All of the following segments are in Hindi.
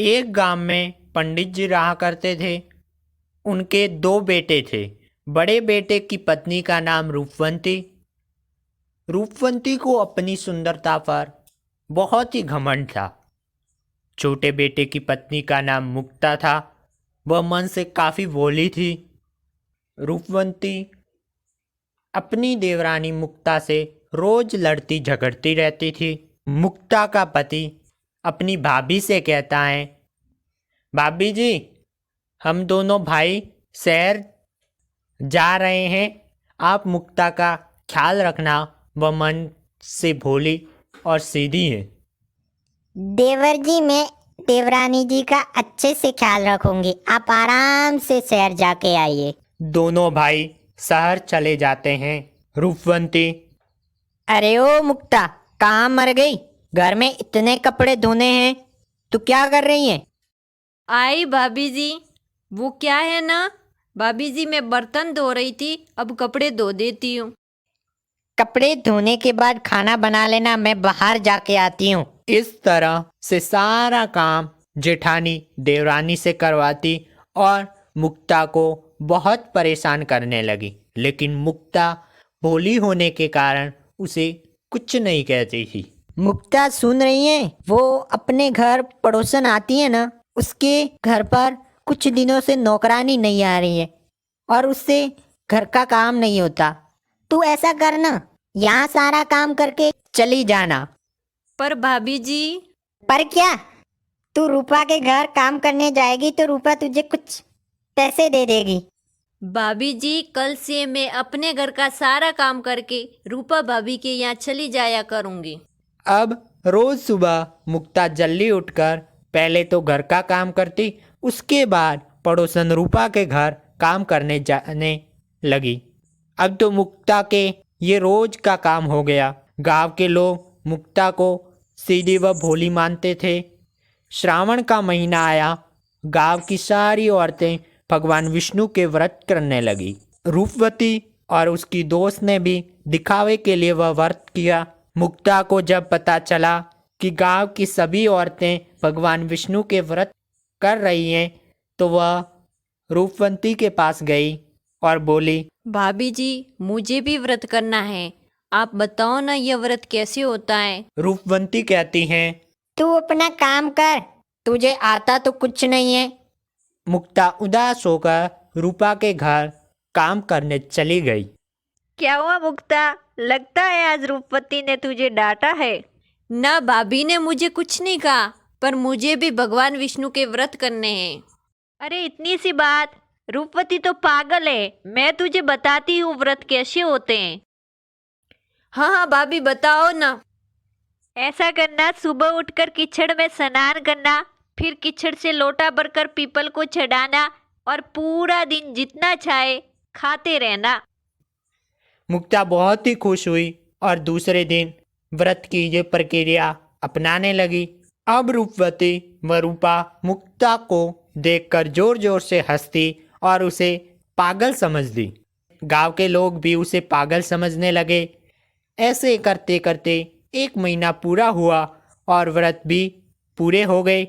एक गांव में पंडित जी रहा करते थे। उनके दो बेटे थे। बड़े बेटे की पत्नी का नाम रूपवंती। रूपवंती को अपनी सुंदरता पर बहुत ही घमंड था। छोटे बेटे की पत्नी का नाम मुक्ता था। वह मन से काफी भोली थी। रूपवंती अपनी देवरानी मुक्ता से रोज लड़ती झगड़ती रहती थी। मुक्ता का पति अपनी भाभी से कहता है, भाभी जी, हम दोनों भाई शहर जा रहे हैं। आप मुक्ता का ख्याल रखना, वह मन से भोली और सीधी है। देवर जी, मैं देवरानी जी का अच्छे से ख्याल रखूंगी। आप आराम से शहर जाके आइए। दोनों भाई शहर चले जाते हैं। रूपवंती, अरे ओ मुक्ता, कहाँ मर गई? घर में इतने कपड़े धोने हैं, तू क्या कर रही है? आई भाभी जी, वो क्या है ना भाभी जी, मैं बर्तन धो रही थी, अब कपड़े धो देती हूँ। कपड़े धोने के बाद खाना बना लेना, मैं बाहर जाके आती हूँ। इस तरह से सारा काम जेठानी देवरानी से करवाती और मुक्ता को बहुत परेशान करने लगी। लेकिन मुक्ता भोली होने के कारण उसे कुछ नहीं कहती थी। मुक्ता, सुन रही है? वो अपने घर पड़ोसन आती है ना, उसके घर पर कुछ दिनों से नौकरानी नहीं आ रही है और उससे घर का काम नहीं होता। तू ऐसा करना, यहाँ सारा काम करके चली जाना। पर भाभी जी, पर क्या? तू रूपा के घर काम करने जाएगी तो रूपा तुझे कुछ पैसे दे देगी। भाभी जी, कल से मैं अपने घर का सारा काम करके रूपा भाभी के यहाँ चली जाया करूँगी। अब रोज सुबह मुक्ता जल्दी उठकर पहले तो घर का काम करती, उसके बाद पड़ोसन रूपा के घर काम करने जाने लगी। अब तो मुक्ता के ये रोज का काम हो गया। गांव के लोग मुक्ता को सीधी व भोली मानते थे। श्रावण का महीना आया। गांव की सारी औरतें भगवान विष्णु के व्रत करने लगी। रूपवती और उसकी दोस्त ने भी दिखावे के लिए वह व्रत किया। मुक्ता को जब पता चला कि गांव की सभी औरतें भगवान विष्णु के व्रत कर रही हैं, तो वह रूपवंती के पास गई और बोली, भाभी जी, मुझे भी व्रत करना है, आप बताओ ना यह व्रत कैसे होता है। रूपवंती कहती हैं, तू अपना काम कर, तुझे आता तो कुछ नहीं है। मुक्ता उदास होकर रूपा के घर काम करने चली गई। क्या हुआ मुक्ता? लगता है आज रूपवती ने तुझे डांटा है। ना, भाभी ने मुझे कुछ नहीं कहा, पर मुझे भी भगवान विष्णु के व्रत करने हैं। अरे इतनी सी बात, रूपवती तो पागल है। मैं तुझे बताती हूँ व्रत कैसे होते हैं। हाँ हाँ भाभी, बताओ ना। ऐसा करना, सुबह उठकर कीचड़ में स्नान करना, फिर कीचड़ से लोटा भरकर पीपल को चढ़ाना और पूरा दिन जितना चाहे खाते रहना। मुक्ता बहुत ही खुश हुई और दूसरे दिन व्रत की ये प्रक्रिया अपनाने लगी। अब रूपवती व रूपा मुक्ता को देखकर जोर जोर से हंसती और उसे पागल समझती। गांव के लोग भी उसे पागल समझने लगे। ऐसे करते करते 1 महीना पूरा हुआ और व्रत भी पूरे हो गए।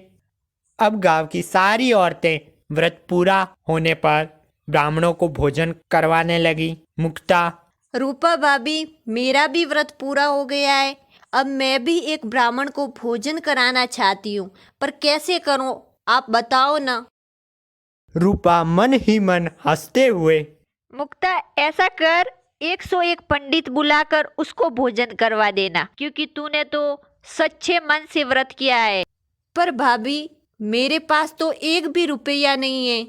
अब गांव की सारी औरतें व्रत पूरा होने पर ब्राह्मणों को भोजन करवाने लगी। मुक्ता, रूपा भाभी, मेरा भी व्रत पूरा हो गया है। अब मैं भी एक ब्राह्मण को भोजन कराना चाहती हूँ, पर कैसे करूँ, आप बताओ ना। रूपा मन ही मन हंसते हुए, मुक्ता, ऐसा कर, 101 पंडित बुलाकर उसको भोजन करवा देना, क्योंकि तूने तो सच्चे मन से व्रत किया है। पर भाभी, मेरे पास तो 1 भी रुपया नहीं है।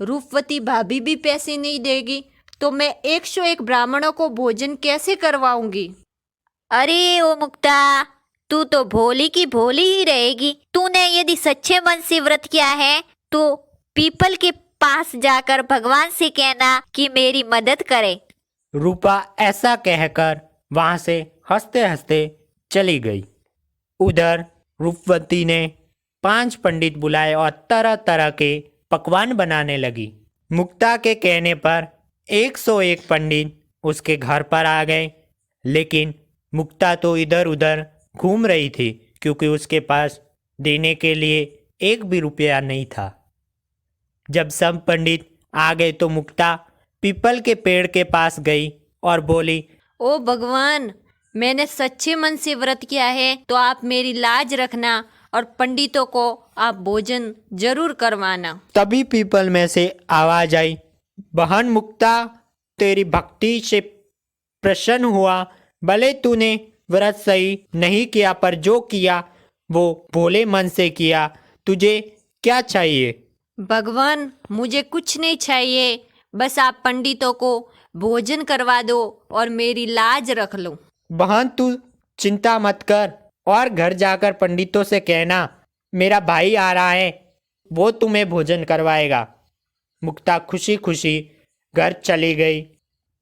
रूपवती भाभी भी पैसे नहीं देगी, तो मैं 101 ब्राह्मणों को भोजन कैसे करवाऊंगी। अरे ओ मुक्ता, तू तो भोली की भोली ही रहेगी। तूने यदि सच्चे मन से व्रत किया है तो पीपल के पास जाकर भगवान से कहना कि मेरी मदद करे। रूपा ऐसा कहकर वहां से हंसते हंसते चली गई। उधर रूपवती ने 5 पंडित बुलाए और तरह तरह के पकवान बनाने लगी। मुक्ता के कहने पर 101 पंडित उसके घर पर आ गए। लेकिन मुक्ता तो इधर उधर घूम रही थी, क्योंकि उसके पास देने के लिए एक भी रुपया नहीं था। जब सब पंडित आ गए तो मुक्ता पीपल के पेड़ के पास गई और बोली, ओ भगवान, मैंने सच्चे मन से व्रत किया है तो आप मेरी लाज रखना और पंडितों को आप भोजन जरूर करवाना। तभी पीपल में से आवाज आई, बहन मुक्ता, तेरी भक्ति से प्रसन्न हुआ। भले तूने व्रत सही नहीं किया पर जो किया वो भोले मन से किया। तुझे क्या चाहिए? भगवान, मुझे कुछ नहीं चाहिए, बस आप पंडितों को भोजन करवा दो और मेरी लाज रख लो। बहन तू चिंता मत कर और घर जाकर पंडितों से कहना मेरा भाई आ रहा है, वो तुम्हें भोजन करवाएगा। मुक्ता खुशी खुशी घर चली गई।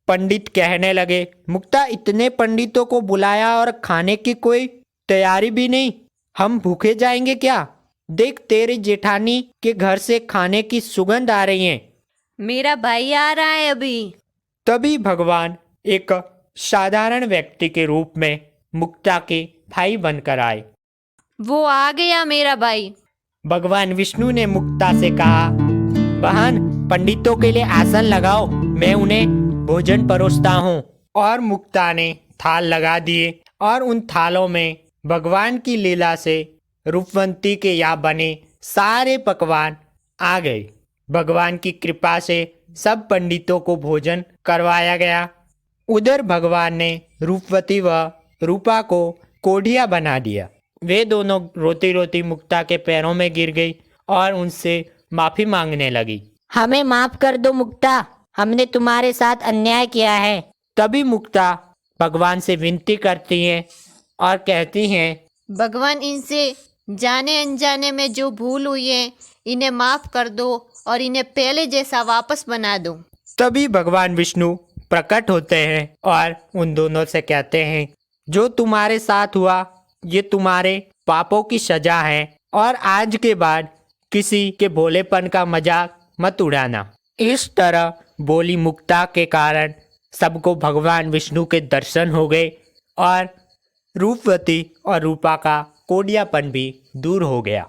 पंडित कहने लगे, मुक्ता, इतने पंडितों को बुलाया और खाने की कोई तैयारी भी नहीं, हम भूखे जाएंगे क्या? देख, तेरी जेठानी के घर से खाने की सुगंध आ रही है। मेरा भाई आ रहा है अभी। तभी भगवान एक साधारण व्यक्ति के रूप में मुक्ता के भाई बनकर आए। वो आ गया मेरा भाई। भगवान विष्णु ने मुक्ता से कहा, बहन, पंडितों के लिए आसन लगाओ, मैं उन्हें भोजन परोसता हूँ। और मुक्ता ने थाल लगा दिए और उन थालों में भगवान की लीला से रूपवंती के यहाँ बने सारे पकवान आ गए। भगवान की कृपा से सब पंडितों को भोजन करवाया गया। उधर भगवान ने रूपवती व रूपा को कोढ़िया बना दिया। वे दोनों रोती रोती मुक्ता के पैरों में गिर गई और उनसे माफी मांगने लगी। हमें माफ कर दो मुक्ता, हमने तुम्हारे साथ अन्याय किया है। तभी मुक्ता भगवान से विनती करती हैं और कहती हैं, भगवान, इनसे जाने अनजाने में जो भूल हुई है इन्हें माफ कर दो और इन्हें पहले जैसा वापस बना दो। तभी भगवान विष्णु प्रकट होते हैं और उन दोनों से कहते हैं, जो तुम्हारे साथ हुआ ये तुम्हारे पापों की सजा है और आज के बाद किसी के भोलेपन का मजाक मत उड़ाना। इस तरह बोली मुक्ता के कारण सबको भगवान विष्णु के दर्शन हो गए और रूपवती और रूपा का कोढ़ियापन भी दूर हो गया।